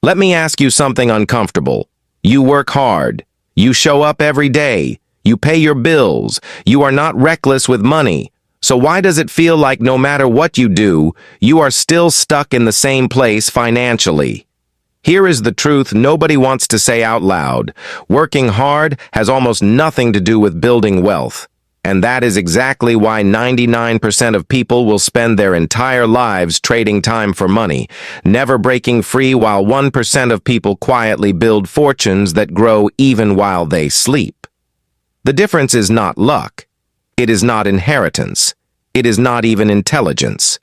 Let me ask you something uncomfortable. You work hard. You show up every day. You pay your bills. You are not reckless with money. So why does it feel like no matter what you do, you are still stuck in the same place financially? Here is the truth nobody wants to say out loud. Working hard has almost nothing to do with building wealth. And that is exactly why 99% of people will spend their entire lives trading time for money, never breaking free, while 1% of people quietly build fortunes that grow even while they sleep. The difference is not luck. It is not inheritance. It is not even intelligence.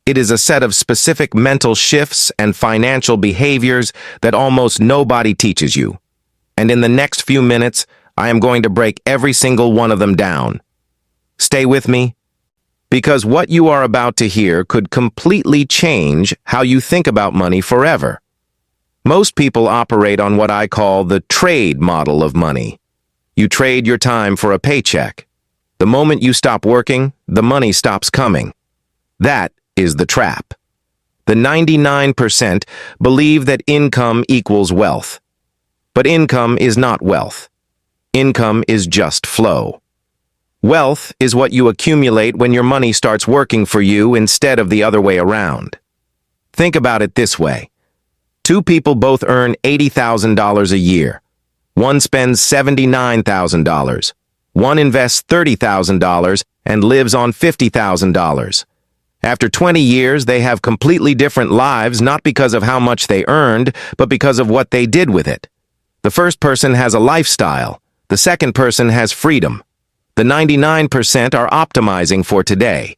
It is a set of specific mental shifts and financial behaviors that almost nobody teaches you. And in the next few minutes, I am going to break every single one of them down. Stay with me, because what you are about to hear could completely change how you think about money forever. Most people operate on what I call the trade model of money. You trade your time for a paycheck. The moment you stop working, the money stops coming. That is the trap. The 99% believe that income equals wealth. But income is not wealth. Income is just flow. Wealth is what you accumulate when your money starts working for you instead of the other way around. Think about it this way. Two people both earn $80,000 a year. One spends $79,000. One invests $30,000 and lives on $50,000. After 20 years, they have completely different lives, not because of how much they earned, but because of what they did with it. The first person has a lifestyle. The second person has freedom. The 99% are optimizing for today.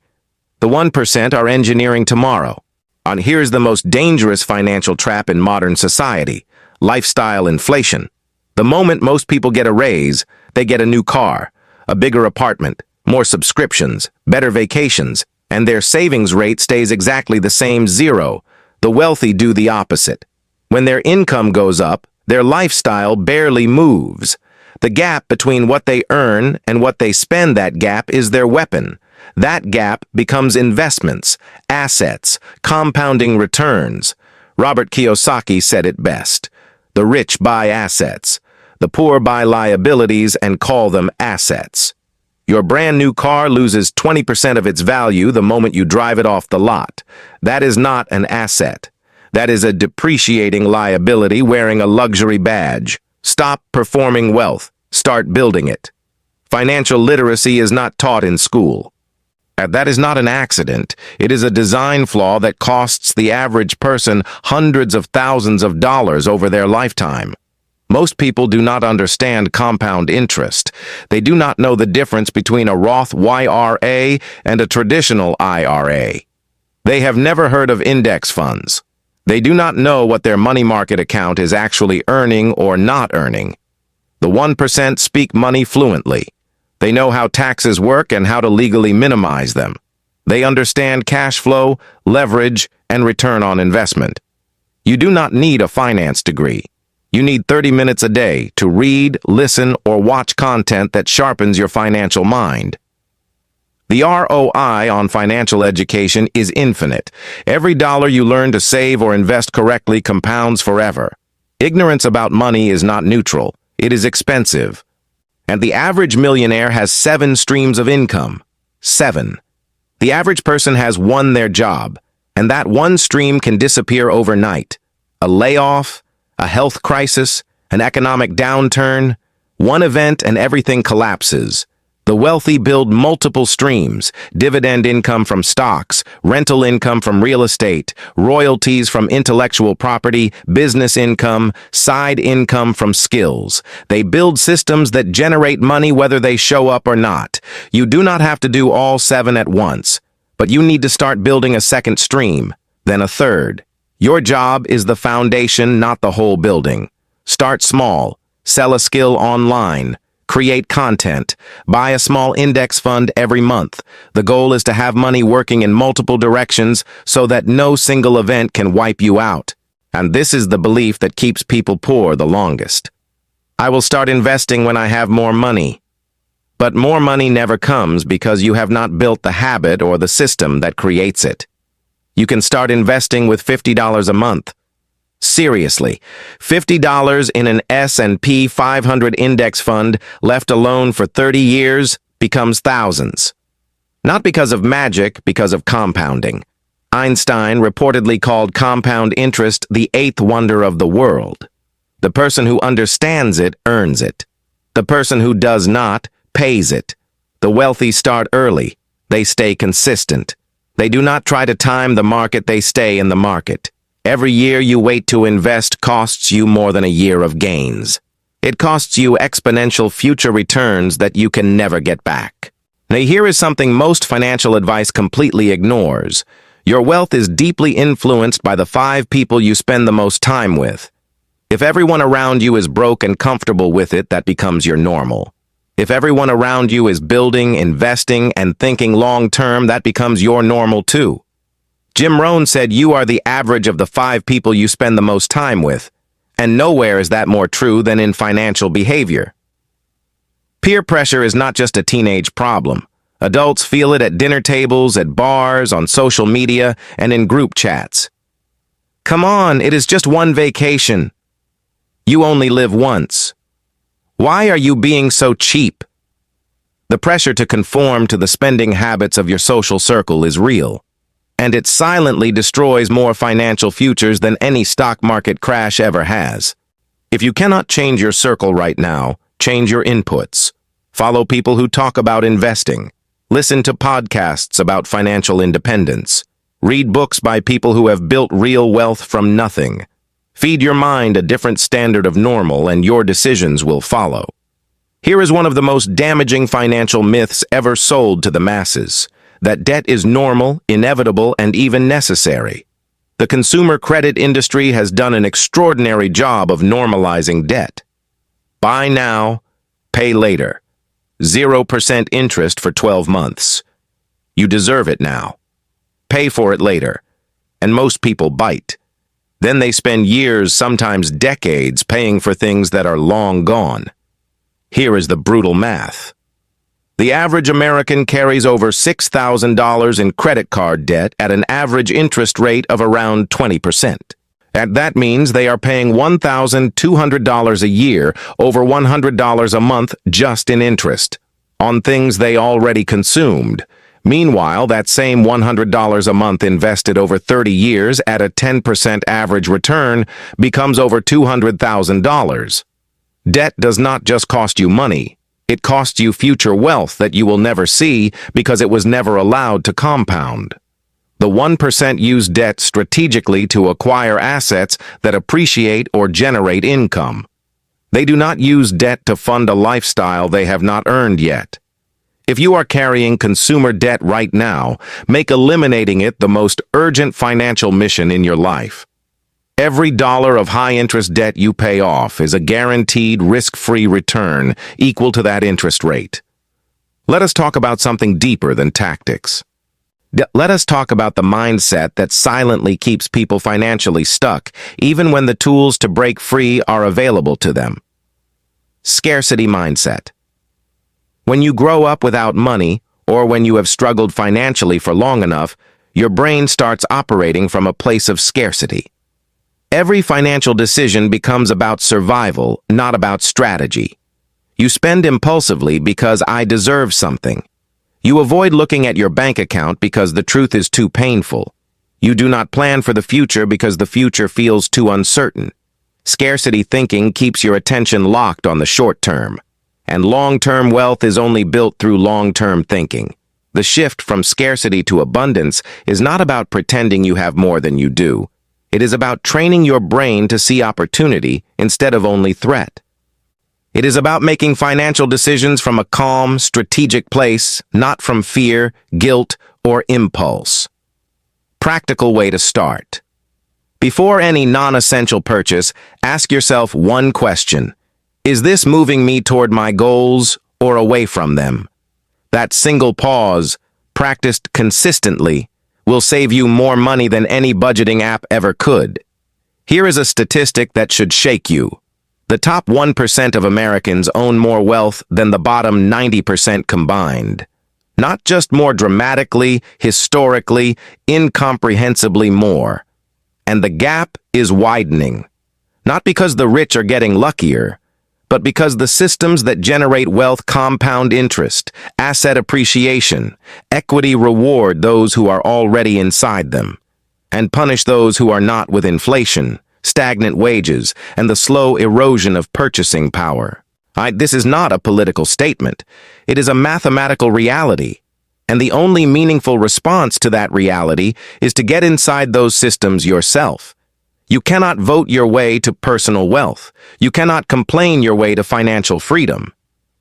The 1% are engineering tomorrow. And here's the most dangerous financial trap in modern society: lifestyle inflation. The moment most people get a raise, they get a new car, a bigger apartment, more subscriptions, better vacations, and their savings rate stays exactly the same, zero. The wealthy do the opposite. When their income goes up, their lifestyle barely moves. The gap between what they earn and what they spend, that gap is their weapon. That gap becomes investments, assets, compounding returns. Robert Kiyosaki said it best. The rich buy assets. The poor buy liabilities and call them assets. Your brand new car loses 20% of its value the moment you drive it off the lot. That is not an asset. That is a depreciating liability wearing a luxury badge. Stop performing wealth. Start building it. Financial literacy is not taught in school. And that is not an accident. It is a design flaw that costs the average person hundreds of thousands of dollars over their lifetime. Most people do not understand compound interest. They do not know the difference between a Roth IRA and a traditional IRA. They have never heard of index funds. They do not know what their money market account is actually earning or not earning. The 1% speak money fluently. They know how taxes work and how to legally minimize them. They understand cash flow, leverage, and return on investment. You do not need a finance degree. You need 30 minutes a day to read, listen, or watch content that sharpens your financial mind. The ROI on financial education is infinite. Every dollar you learn to save or invest correctly compounds forever. Ignorance about money is not neutral. It is expensive. And the average millionaire has 7 streams of income. 7. The average person has one their job, and that one stream can disappear overnight. A layoff, a health crisis, an economic downturn, one event and everything collapses. The wealthy build multiple streams: dividend income from stocks, rental income from real estate, royalties from intellectual property, business income, side income from skills. They build systems that generate money whether they show up or not. You do not have to do all 7 at once, but you need to start building a second stream, then a third. Your job is the foundation, not the whole building. Start small, sell a skill online, create content, buy a small index fund every month. The goal is to have money working in multiple directions so that no single event can wipe you out. And this is the belief that keeps people poor the longest. I will start investing when I have more money. But more money never comes because you have not built the habit or the system that creates it. You can start investing with $50 a month. Seriously, $50 in an S&P 500 index fund left alone for 30 years becomes thousands. Not because of magic, because of compounding. Einstein reportedly called compound interest the eighth wonder of the world. The person who understands it earns it. The person who does not pays it. The wealthy start early. They stay consistent. They do not try to time the market, they stay in the market. Every year you wait to invest costs you more than a year of gains. It costs you exponential future returns that you can never get back. Now here is something most financial advice completely ignores. Your wealth is deeply influenced by the 5 people you spend the most time with. If everyone around you is broke and comfortable with it, that becomes your normal. If everyone around you is building, investing, and thinking long-term, that becomes your normal too. Jim Rohn said you are the average of the 5 people you spend the most time with, and nowhere is that more true than in financial behavior. Peer pressure is not just a teenage problem. Adults feel it at dinner tables, at bars, on social media, and in group chats. Come on, it is just one vacation. You only live once. Why are you being so cheap? The pressure to conform to the spending habits of your social circle is real, and it silently destroys more financial futures than any stock market crash ever has. If you cannot change your circle right now, change your inputs. Follow people who talk about investing. Listen to podcasts about financial independence. Read books by people who have built real wealth from nothing. Feed your mind a different standard of normal and your decisions will follow. Here is one of the most damaging financial myths ever sold to the masses, that debt is normal, inevitable, and even necessary. The consumer credit industry has done an extraordinary job of normalizing debt. Buy now, pay later. 0% interest for 12 months. You deserve it now. Pay for it later. And most people bite. Then they spend years, sometimes decades, paying for things that are long gone. Here is the brutal math. The average American carries over $6,000 in credit card debt at an average interest rate of around 20%. And that means they are paying $1,200 a year, over $100 a month just in interest, on things they already consumed. Meanwhile, that same $100 a month invested over 30 years at a 10% average return becomes over $200,000. Debt does not just cost you money. It costs you future wealth that you will never see because it was never allowed to compound. The 1% use debt strategically to acquire assets that appreciate or generate income. They do not use debt to fund a lifestyle they have not earned yet. If you are carrying consumer debt right now, make eliminating it the most urgent financial mission in your life. Every dollar of high-interest debt you pay off is a guaranteed risk-free return equal to that interest rate. Let us talk about something deeper than tactics. Let us talk about the mindset that silently keeps people financially stuck, even when the tools to break free are available to them. Scarcity mindset. When you grow up without money, or when you have struggled financially for long enough, your brain starts operating from a place of scarcity. Every financial decision becomes about survival, not about strategy. You spend impulsively because I deserve something. You avoid looking at your bank account because the truth is too painful. You do not plan for the future because the future feels too uncertain. Scarcity thinking keeps your attention locked on the short term. And long-term wealth is only built through long-term thinking. The shift from scarcity to abundance is not about pretending you have more than you do. It is about training your brain to see opportunity instead of only threat. It is about making financial decisions from a calm, strategic place, not from fear, guilt, or impulse. Practical way to start. Before any non-essential purchase, ask yourself one question. Is this moving me toward my goals or away from them? That single pause, practiced consistently, will save you more money than any budgeting app ever could. Here is a statistic that should shake you. The top 1% of Americans own more wealth than the bottom 90% combined. Not just more dramatically, historically, incomprehensibly more. And the gap is widening. Not because the rich are getting luckier, but because the systems that generate wealth compound interest, asset appreciation, equity reward those who are already inside them, and punish those who are not with inflation, stagnant wages, and the slow erosion of purchasing power. This is not a political statement. It is a mathematical reality. And the only meaningful response to that reality is to get inside those systems yourself. You cannot vote your way to personal wealth. You cannot complain your way to financial freedom.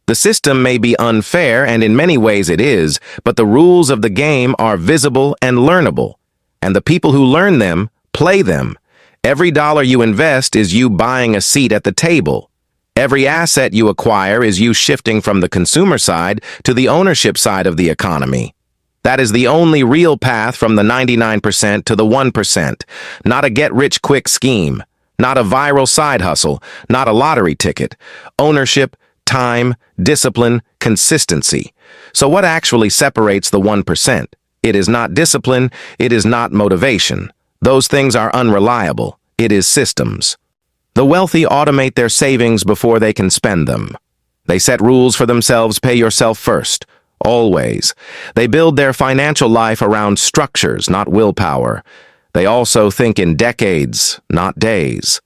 The system may be unfair, and in many ways it is, but the rules of the game are visible and learnable. And the people who learn them, play them. Every dollar you invest is you buying a seat at the table. Every asset you acquire is you shifting from the consumer side to the ownership side of the economy. That is the only real path from the 99% to the 1%, not a get-rich-quick scheme, not a viral side hustle, not a lottery ticket. Ownership, time, discipline, consistency. So what actually separates the 1%? It is not discipline, it is not motivation. Those things are unreliable. It is systems. The wealthy automate their savings before they can spend them. They set rules for themselves, pay yourself first. Always. They build their financial life around structures, not willpower. They also think in decades, not days.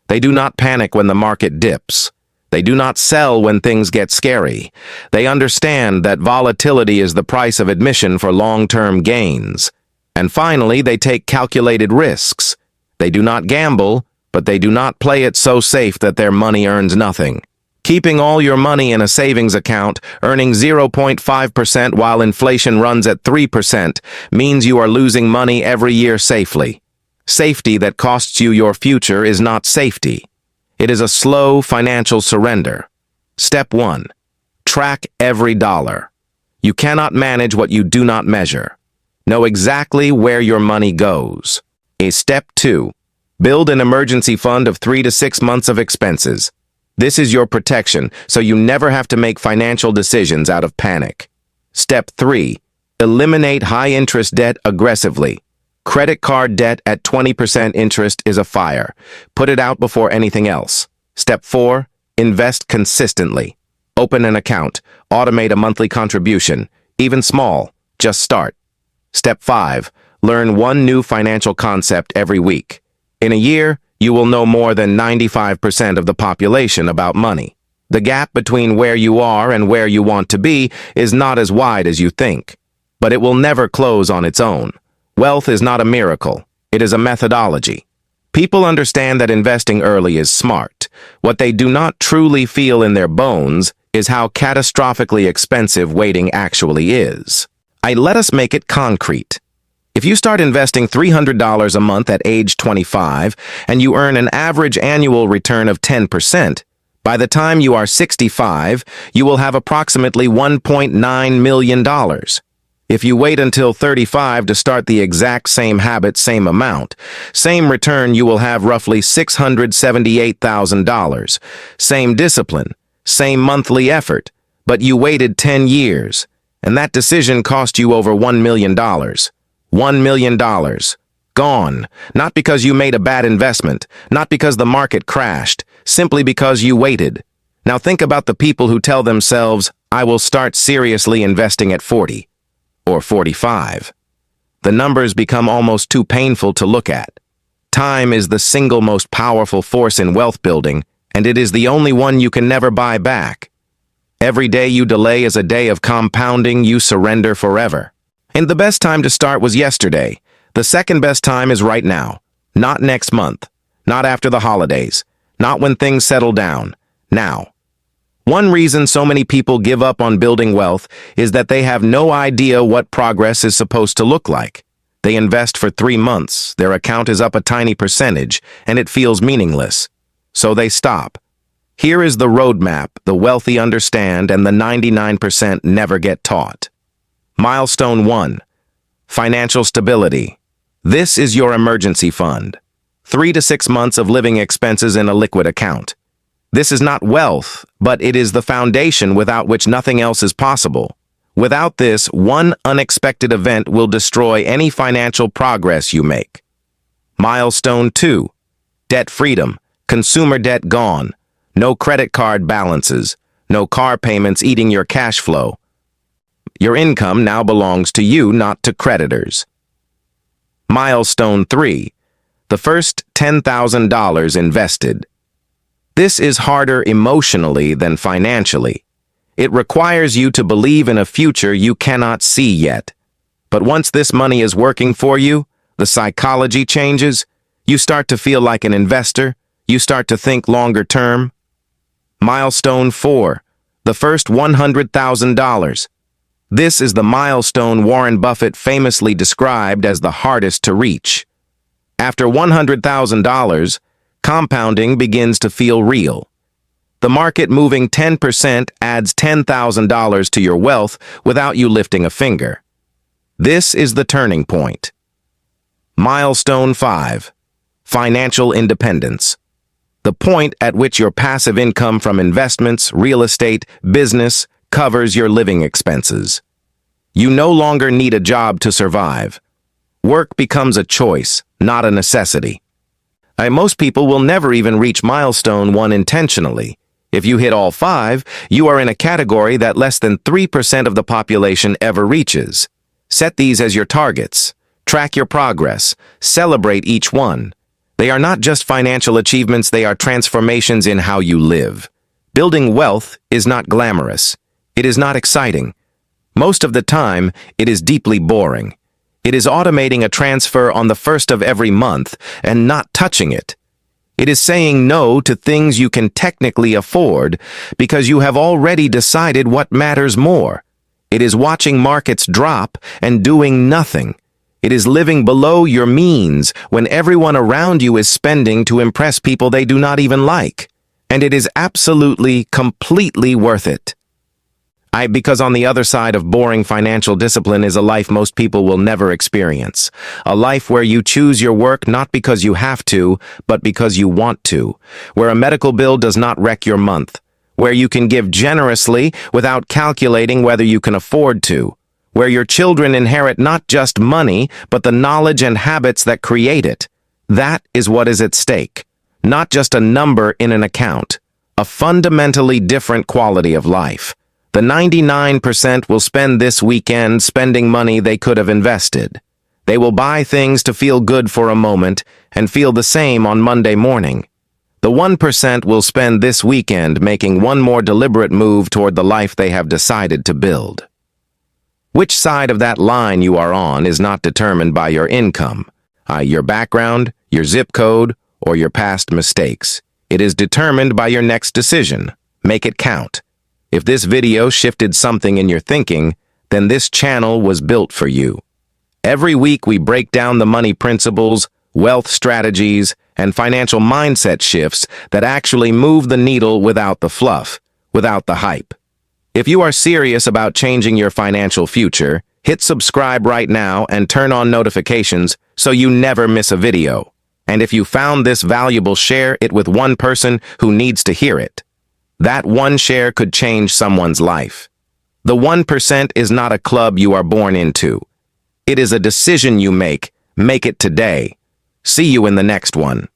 They do not panic when the market dips. They do not sell when things get scary. They understand that volatility is the price of admission for long-term gains. And finally, they take calculated risks. They do not gamble, but they do not play it so safe that their money earns nothing. Keeping all your money in a savings account, earning 0.5% while inflation runs at 3%, means you are losing money every year safely. Safety that costs you your future is not safety. It is a slow financial surrender. Step 1. Track every dollar. You cannot manage what you do not measure. Know exactly where your money goes. Step 2. Build an emergency fund of 3 to 6 months of expenses. This is your protection, so you never have to make financial decisions out of panic. Step 3. Eliminate high-interest debt aggressively. Credit card debt at 20% interest is a fire. Put it out before anything else. Step 4. Invest consistently. Open an account. Automate a monthly contribution. Even small. Just start. Step 5. Learn one new financial concept every week. In a year, you will know more than 95% of the population about money. The gap between where you are and where you want to be is not as wide as you think. But it will never close on its own. Wealth is not a miracle. It is a methodology. People understand that investing early is smart. What they do not truly feel in their bones is how catastrophically expensive waiting actually is. Let us make it concrete. If you start investing $300 a month at age 25 and you earn an average annual return of 10%, by the time you are 65, you will have approximately $1.9 million. If you wait until 35 to start the exact same habit, same amount, same return, you will have roughly $678,000. Same discipline, same monthly effort, but you waited 10 years, and that decision cost you over $1 million. $1 million. Gone. Not because you made a bad investment, not because the market crashed, simply because you waited. Now think about the people who tell themselves, I will start seriously investing at 40 or 45. The numbers become almost too painful to look at. Time is the single most powerful force in wealth building, and it is the only one you can never buy back. Every day you delay is a day of compounding you surrender forever. And the best time to start was yesterday. The second best time is right now. Not next month. Not after the holidays. Not when things settle down. Now. One reason so many people give up on building wealth is that they have no idea what progress is supposed to look like. They invest for 3 months, their account is up a tiny percentage, and it feels meaningless. So they stop. Here is the roadmap the wealthy understand and the 99% never get taught. Milestone 1. Financial stability. This is your emergency fund. 3 to 6 months of living expenses in a liquid account. This is not wealth, but it is the foundation without which nothing else is possible. Without this, one unexpected event will destroy any financial progress you make. Milestone 2. Debt freedom. Consumer debt gone. No credit card balances. No car payments eating your cash flow. Your income now belongs to you, not to creditors. Milestone 3. The first $10,000 invested. This is harder emotionally than financially. It requires you to believe in a future you cannot see yet. But once this money is working for you, the psychology changes. You start to feel like an investor. You start to think longer term. Milestone 4. The first $100,000. This is the milestone Warren Buffett famously described as the hardest to reach. After $100,000, compounding begins to feel real. The market moving 10% adds $10,000 to your wealth without you lifting a finger. This is the turning point. Milestone 5. Financial independence. The point at which your passive income from investments, real estate, business covers your living expenses. You no longer need a job to survive. Work becomes a choice, not a necessity. Most people will never even reach milestone 1 intentionally. If you hit all 5, you are in a category that less than 3% of the population ever reaches. Set these as your targets. Track your progress. Celebrate each one. They are not just financial achievements, they are transformations in how you live. Building wealth is not glamorous. It is not exciting. Most of the time, it is deeply boring. It is automating a transfer on the first of every month and not touching it. It is saying no to things you can technically afford because you have already decided what matters more. It is watching markets drop and doing nothing. It is living below your means when everyone around you is spending to impress people they do not even like. And it is absolutely, completely worth it. Because on the other side of boring financial discipline is a life most people will never experience. A life where you choose your work not because you have to, but because you want to. Where a medical bill does not wreck your month. Where you can give generously without calculating whether you can afford to. Where your children inherit not just money, but the knowledge and habits that create it. That is what is at stake. Not just a number in an account. A fundamentally different quality of life. The 99% will spend this weekend spending money they could have invested. They will buy things to feel good for a moment and feel the same on Monday morning. The 1% will spend this weekend making one more deliberate move toward the life they have decided to build. Which side of that line you are on is not determined by your income, your background, your zip code, or your past mistakes. It is determined by your next decision. Make it count. If this video shifted something in your thinking, then this channel was built for you. Every week we break down the money principles, wealth strategies, and financial mindset shifts that actually move the needle without the fluff, without the hype. If you are serious about changing your financial future, hit subscribe right now and turn on notifications so you never miss a video. And if you found this valuable, share it with one person who needs to hear it. That one share could change someone's life. The 1% is not a club you are born into. It is a decision you make. Make it today. See you in the next one.